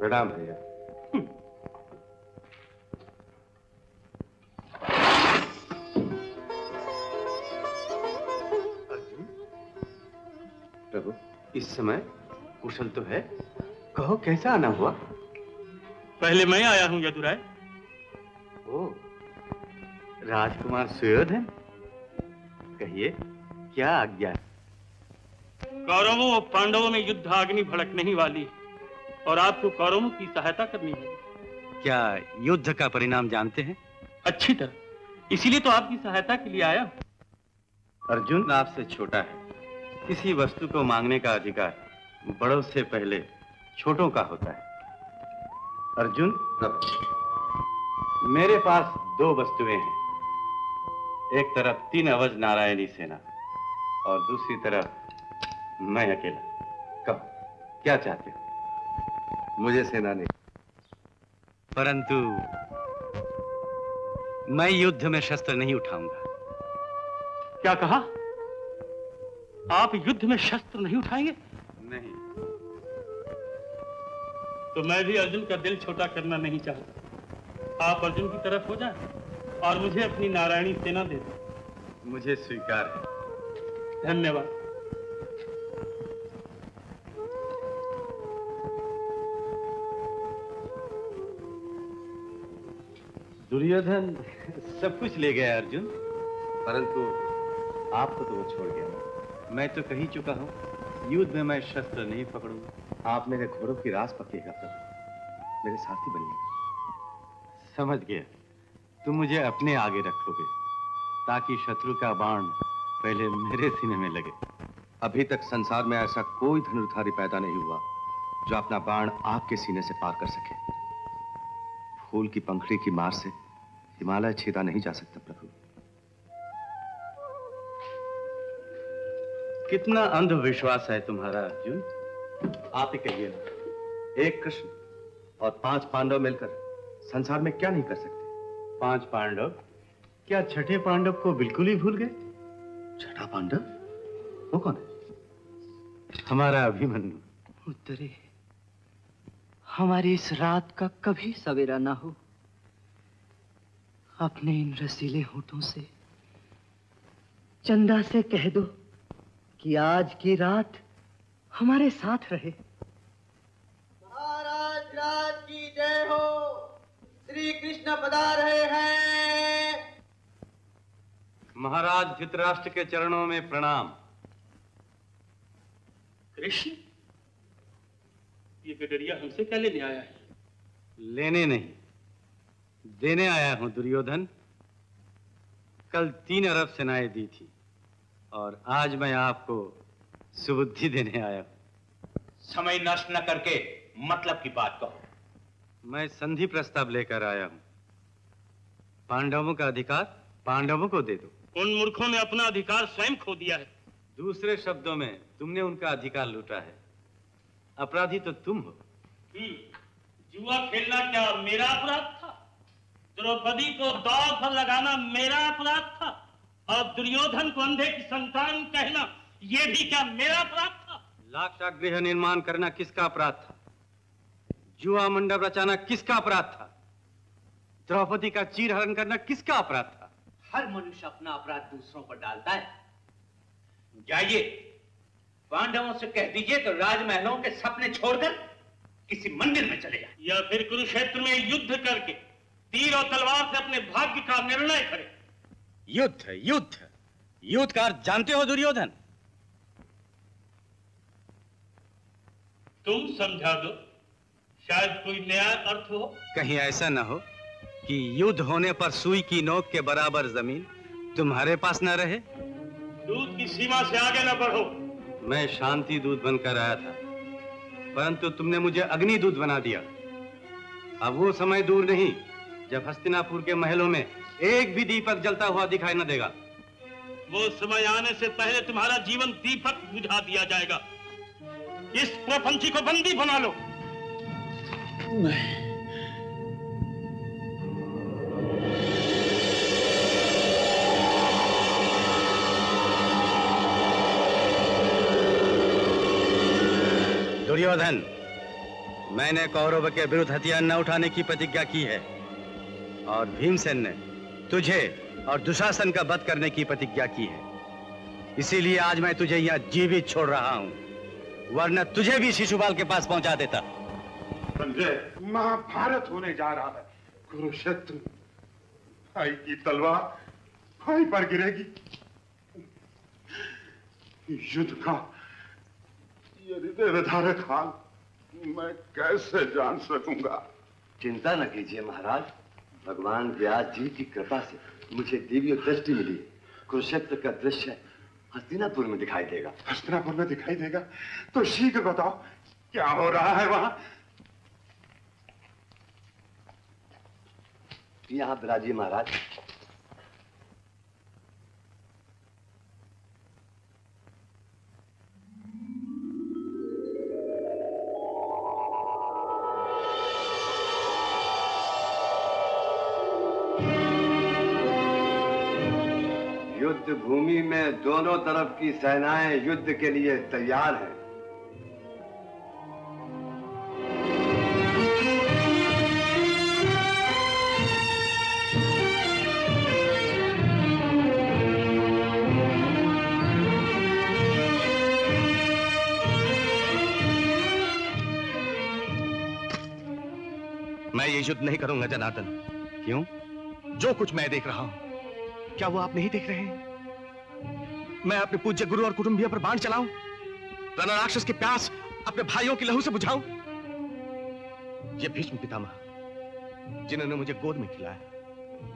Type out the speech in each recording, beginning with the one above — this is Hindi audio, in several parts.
प्रणाम भैया। प्रभु, इस समय कुशल तो है? कहो कैसा आना हुआ? पहले मैं आया हूं यदुराय। ओ, राजकुमार सुयोधन, कहिए क्या आज्ञा है? कौरवों और पांडवों में युद्ध अग्नि भड़कने ही वाली और आपको कौरवों की सहायता करनी होगी। क्या युद्ध का परिणाम जानते हैं? अच्छी तरह, इसीलिए तो आपकी सहायता के लिए आया। अर्जुन आपसे छोटा है, किसी वस्तु को मांगने का अधिकार बड़ों से पहले छोटों का होता है। अर्जुन, मेरे पास दो वस्तुएं हैं। एक तरफ 3 अवध नारायणी सेना और दूसरी तरफ मैं अकेला। कहो क्या चाहते हो? मुझे सेना नहीं, परंतु मैं युद्ध में शस्त्र नहीं उठाऊंगा। क्या कहा? आप युद्ध में शस्त्र नहीं उठाएंगे? नहीं। तो मैं भी अर्जुन का दिल छोटा करना नहीं चाहता। आप अर्जुन की तरफ हो जाएं और मुझे अपनी नारायणी सेना दे दें। मुझे स्वीकार है। धन्यवाद। दुर्योधन सब कुछ ले गया अर्जुन, परंतु आपको तो वो छोड़ गया। मैं तो कह ही चुका हूं, युद्ध में मैं शस्त्र नहीं पकड़ूंगा। आप मेरे घोड़ों की रास पकिएगा प्रभु, मेरे साथी बनिएगा। समझ गया, तुम मुझे अपने आगे रखोगे ताकि शत्रु का बाण पहले मेरे सीने में लगे। अभी तक संसार में ऐसा कोई धनुर्धारी पैदा नहीं हुआ जो अपना बाण आपके सीने से पार कर सके। फूल की पंखड़ी की मार से हिमालय छेदा नहीं जा सकता प्रभु। कितना अंधविश्वास है तुम्हारा अर्जुन। आप ही कहिए ना, एक कृष्ण और 5 पांडव मिलकर संसार में क्या नहीं कर सकते? 5 पांडव? क्या छठे पांडव को बिल्कुल ही भूल गए? छठा पांडव? वो कौन है? हमारा अभिमन्यु। उत्तरे, हमारी इस रात का कभी सवेरा ना हो। अपने इन रसीले होठों से चंदा से कह दो कि आज की रात हमारे साथ रहे। महाराज राज की जय हो। श्री कृष्ण पधार रहे हैं। महाराज धृतराष्ट्र के चरणों में प्रणाम। कृष्ण, ये गडरिया हमसे क्या लेने आया है? लेने नहीं, देने आया हूं दुर्योधन। कल 3 अरब सेनाएं दी थी और आज मैं आपको सुबुद्धि देने आया हूं। समय नष्ट न करके मतलब की बात कहो। मैं संधि प्रस्ताव लेकर आया हूं। पांडवों का अधिकार पांडवों को दे दो। उन मूर्खों ने अपना अधिकार स्वयं खो दिया है। दूसरे शब्दों में तुमने उनका अधिकार लूटा है। अपराधी तो तुम हो। जुआ खेलना क्या मेरा अपराध था? द्रौपदी को दांव पर लगाना मेरा अपराध था? और दुर्योधन को अंधे की संतान कहना यह भी क्या मेरा अपराध था? लाक्षागृह निर्माण करना किसका अपराध था? जुआ मंडप रचाना किसका अपराध था? द्रौपदी का चीरहरण करना किसका अपराध था? हर मनुष्य अपना अपराध दूसरों पर डालता है। जाइए, पांडवों से कह दीजिए तो राजमहलों के सपने छोड़कर किसी मंदिर में चले जाए, या फिर कुरुक्षेत्र में युद्ध करके तीर और तलवार से अपने भाग्य का निर्णय करें। युद्ध युद्ध युद्ध का अर्थ जानते हो दुर्योधन? तुम समझा दो, शायद कोई नया अर्थ हो। कहीं ऐसा ना हो कि युद्ध होने पर सुई की नोक के बराबर जमीन तुम्हारे पास ना रहे। दूध की सीमा से आगे ना बढ़ो। मैं शांति दूत बनकर आया था, परंतु तुमने मुझे अग्नि दूत बना दिया। अब वो समय दूर नहीं जब हस्तिनापुर के महलों में एक भी दीपक जलता हुआ दिखाई न देगा। वो समय आने से पहले तुम्हारा जीवन दीपक बुझा दिया जाएगा। इस प्रपंची को बंदी बना लो। नहीं। दुर्योधन, मैंने कौरव के विरुद्ध हथियार न उठाने की प्रतिज्ञा की है और भीमसेन ने तुझे और दुशासन का वध करने की प्रतिज्ञा की है। इसीलिए आज मैं तुझे यहाँ जीवित छोड़ रहा हूँ, वरना तुझे भी शिशुपाल के पास पहुंचा देता। संजय, महाभारत होने जा रहा है। कुरुक्षेत्र, भाई की तलवार भाई पर गिरेगी। युद्ध का ये हृदय विदारक हाल मैं कैसे जान सकूंगा? चिंता न कीजिए महाराज, भगवान व्यास जी की कृपा से मुझे दिव्य दृष्टि मिली। कुरुक्षेत्र का दृश्य हस्तिनापुर में दिखाई देगा। हस्तिनापुर में दिखाई देगा? तो शीघ्र बताओ क्या हो रहा है वहां? यहाँ विराजिए महाराज। युद्ध भूमि में दोनों तरफ की सेनाएं युद्ध के लिए तैयार हैं। मैं ये युद्ध नहीं करूंगा जनार्दन। क्यों? जो कुछ मैं देख रहा हूं, क्या वो आप नहीं देख रहे हैं? मैं अपने पूज्य गुरु और कुटुंबियों पर बाण चलाऊं, रणराक्षस की प्यास अपने भाइयों की लहू से बुझाऊं? ये भीष्म पितामह जिन्होंने मुझे गोद में खिलाया,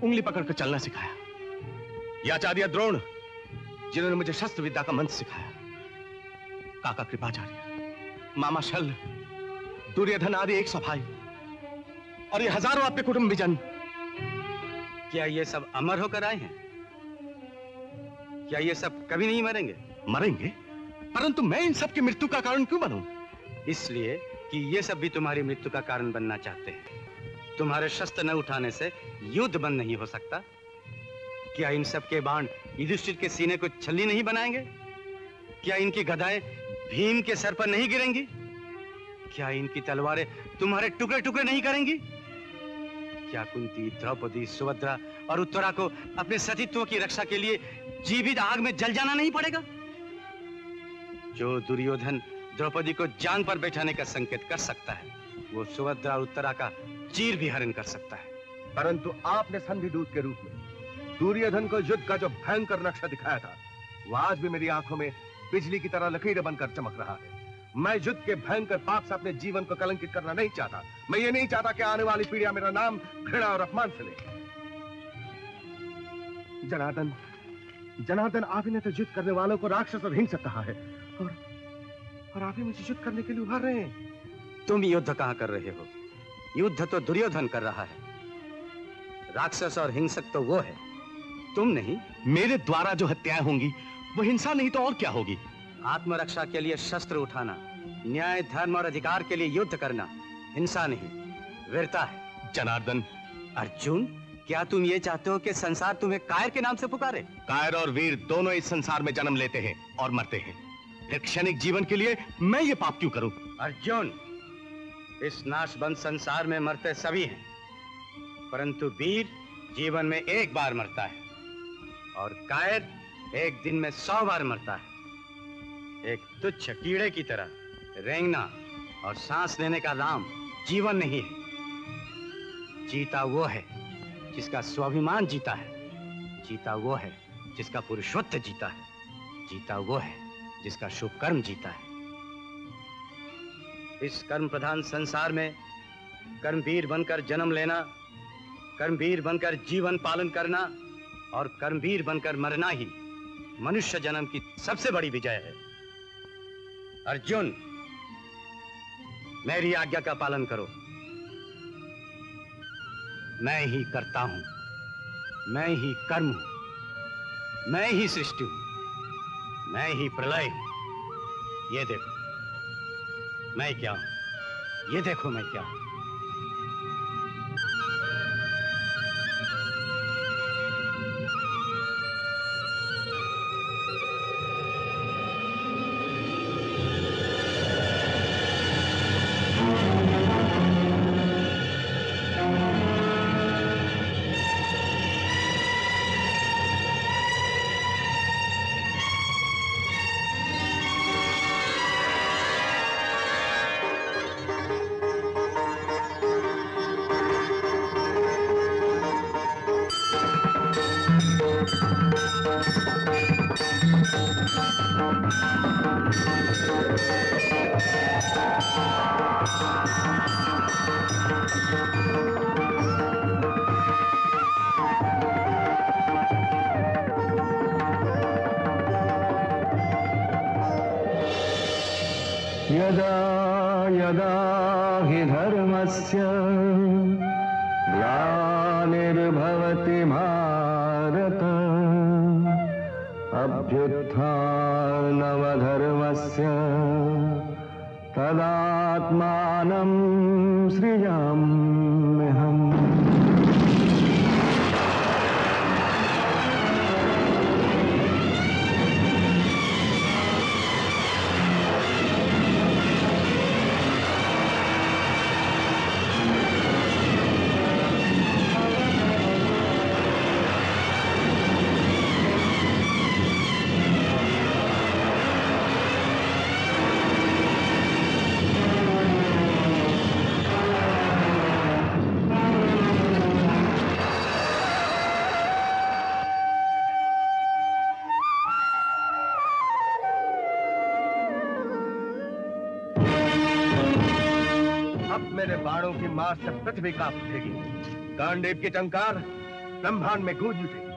उंगली पकड़कर चलना सिखाया, या आचार्य द्रोण जिन्होंने मुझे शस्त्र विद्या का मंत्र सिखाया, काका कृपाचार्य, मामा शल्य, दुर्योधन आदि 100 भाई और ये हजारों आपके कुटुंबीजन, क्या ये सब अमर होकर आए हैं? क्या ये सब कभी नहीं मरेंगे? मरेंगे, परंतु मैं इन सब की मृत्यु का कारण क्यों बनूं? इसलिए कि ये सब भी तुम्हारी मृत्यु का कारण बनना चाहते हैं। तुम्हारे शस्त्र न उठाने से युद्ध बंद नहीं हो सकता। क्या इन सब के बाण युधिष्ठिर के सीने को छल्ली नहीं बनाएंगे? क्या इनकी गदाएं भीम के सर पर नहीं गिरेंगी? क्या इनकी तलवारें तुम्हारे टुकड़े टुकड़े नहीं करेंगी? क्या कुंती, द्रौपदी, सुभद्रा और उत्तरा को अपने सतीत्व की रक्षा के लिए जीवित आग में जल जाना नहीं पड़ेगा? जो दुर्योधन द्रौपदी को जान पर बैठाने का संकेत कर सकता है, वो सुभद्रा और उत्तरा का चीर भी हरण कर सकता है। परंतु आपने संधिदूत के रूप में दुर्योधन को युद्ध का जो भयंकर नक्शा दिखाया था, वो आज भी मेरी आंखों में बिजली की तरह लकीरें बनकर चमक रहा है। मैं युद्ध के भयंकर पाप से अपने जीवन को कलंकित करना नहीं चाहता। मैं ये नहीं चाहता कि आने वाली पीढ़ियां मेरा नाम घृणा और अपमान से ले। जनार्दन, जनार्दन, आप ही ने तो युद्ध करने वालों को राक्षस और हिंसक कहा है, और आप ही मुझे युद्ध करने के लिए उभार रहे हैं। तुम युद्ध कहां कर रहे हो? युद्ध तो दुर्योधन कर रहा है। राक्षस और हिंसक तो वो है, तुम नहीं। मेरे द्वारा जो हत्याएं होंगी वो हिंसा नहीं तो और क्या होगी? आत्मरक्षा के लिए शस्त्र उठाना, न्याय, धर्म और अधिकार के लिए युद्ध करना हिंसा नहीं, वीरता है। जनार्दन। अर्जुन, क्या तुम ये चाहते हो कि संसार तुम्हें कायर के नाम से पुकारे? कायर और वीर दोनों इस संसार में जन्म लेते हैं और मरते हैं। एक क्षणिक जीवन के लिए मैं ये पाप क्यों करूं? अर्जुन, इस नाशबंद संसार में मरते सभी हैं, परंतु वीर जीवन में एक बार मरता है और कायर एक दिन में 100 बार मरता है। एक तुच्छ कीड़े की तरह रेंगना और सांस लेने का नाम जीवन नहीं है। जीता वो है जिसका स्वाभिमान जीता है, जीता वो है जिसका पुरुषत्व जीता है, जीता वो है जिसका शुभ कर्म जीता है। इस कर्म प्रधान संसार में कर्मवीर बनकर जन्म लेना, कर्मवीर बनकर जीवन पालन करना और कर्मवीर बनकर मरना ही मनुष्य जन्म की सबसे बड़ी विजय है। अर्जुन, मेरी आज्ञा का पालन करो। मैं ही करता हूं, मैं ही कर्म हूं, मैं ही सृष्टि हूं, मैं ही प्रलय हूं। ये देखो मैं क्या हूं, ये देखो मैं क्या हूं। यदा यदा हि धर्मस्य ग्लानिर्भवति भारत अभ्युत्थानमधर्मस्य तदात्मानं सृजाम्यहम्। मेरे बाणों की मार से पृथ्वी कांप उठेगी, गांडीव की टंकार ब्रह्मांड में गूंज उठेगी।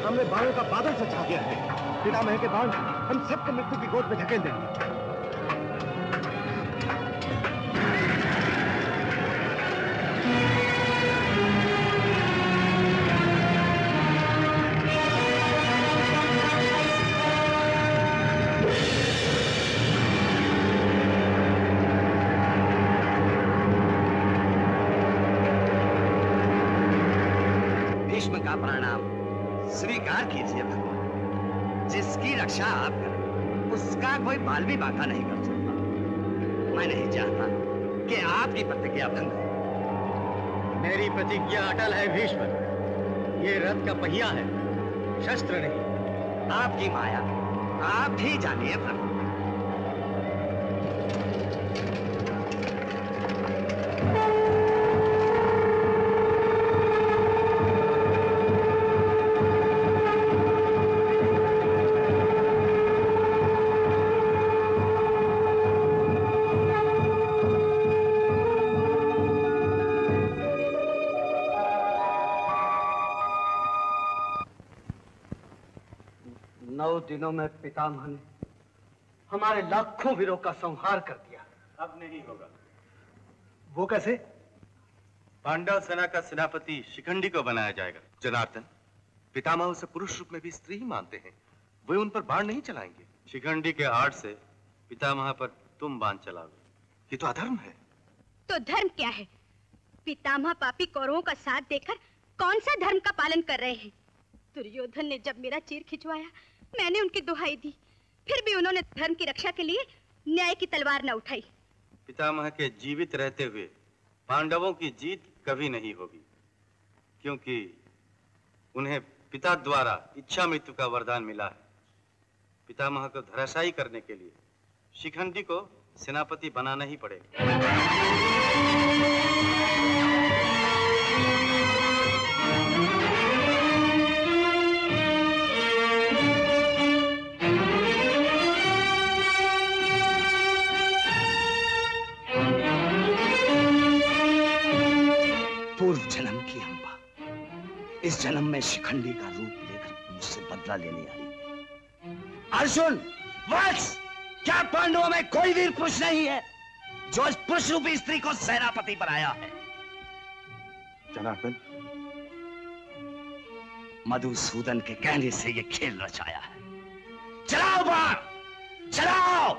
सामने बाणों का बादल सा छा गया है। पितामह के बाण हम सबको मृत्यु की गोद में धकेल देंगे। का प्रणाम स्वीकार कीजिए भगवान। जिसकी रक्षा आप करें उसका कोई बाल भी बांका नहीं कर सकता। मैं नहीं चाहता कि आपकी प्रतिज्ञा भंग हो। मेरी प्रतिज्ञा अटल है भीष्म। ये रथ का पहिया है, शस्त्र नहीं। आपकी माया आप ही जानिए प्रभु। दिनों में पितामह ने हमारे लाखों वीरों का संहार कर दिया। अब नहीं होगा। वो कैसे? पांडव सेना का सेनापति शिखंडी को बनाया जाएगा। जनार्दन, पितामह उसे पुरुष रूप में भी स्त्री ही मानते हैं। वे उन पर बाण नहीं चलाएंगे। शिखंडी के आड़ से पितामह पर तुम बाण चलाओगे। ये तो अधर्म है। तो धर्म क्या है? पितामह पापी कौरवों का साथ देकर कौन सा धर्म का पालन कर रहे हैं? दुर्योधन ने जब मेरा चीर खिंचवाया मैंने उनकी दुहाई दी, फिर भी उन्होंने धर्म की रक्षा के लिए न्याय की तलवार न उठाई। पितामह के जीवित रहते हुए पांडवों की जीत कभी नहीं होगी, क्योंकि उन्हें पिता द्वारा इच्छा मृत्यु का वरदान मिला है। पितामह को धराशायी करने के लिए शिखंडी को सेनापति बनाना ही पड़ेगा। पूर्व जन्म की अम्बा इस जन्म में शिखंडी का रूप लेकर मुझसे बदला लेने आई। अर्जुन, वत्स, क्या पांडवों में कोई वीर पुरुष नहीं है जो इस पुरुष रूपी स्त्री को सेनापति बनाया है? जनार्दन, मधुसूदन के कहने से यह खेल रचाया है। चलाओ बाण, चलाओ।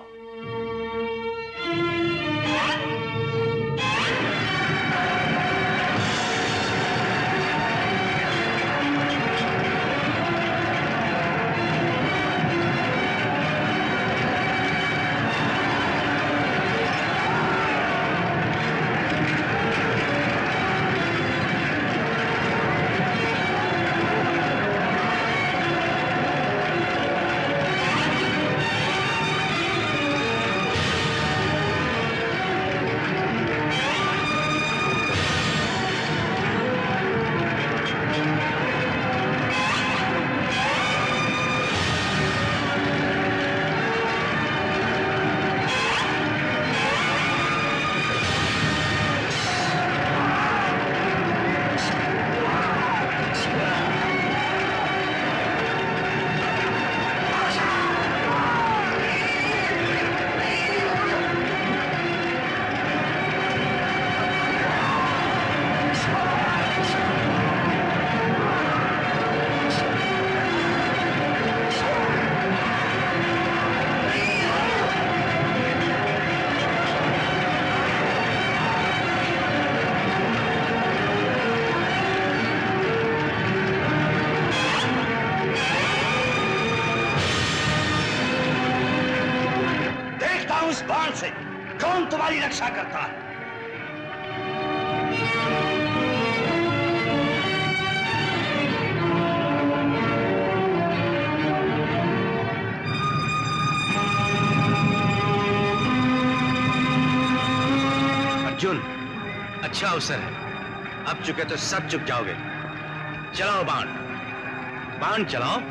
कौन तुम्हारी रक्षा करता है? अर्जुन, अच्छा अवसर है। अब चुके तो सब चुक जाओगे। चलाओ बाण, बाण चलाओ।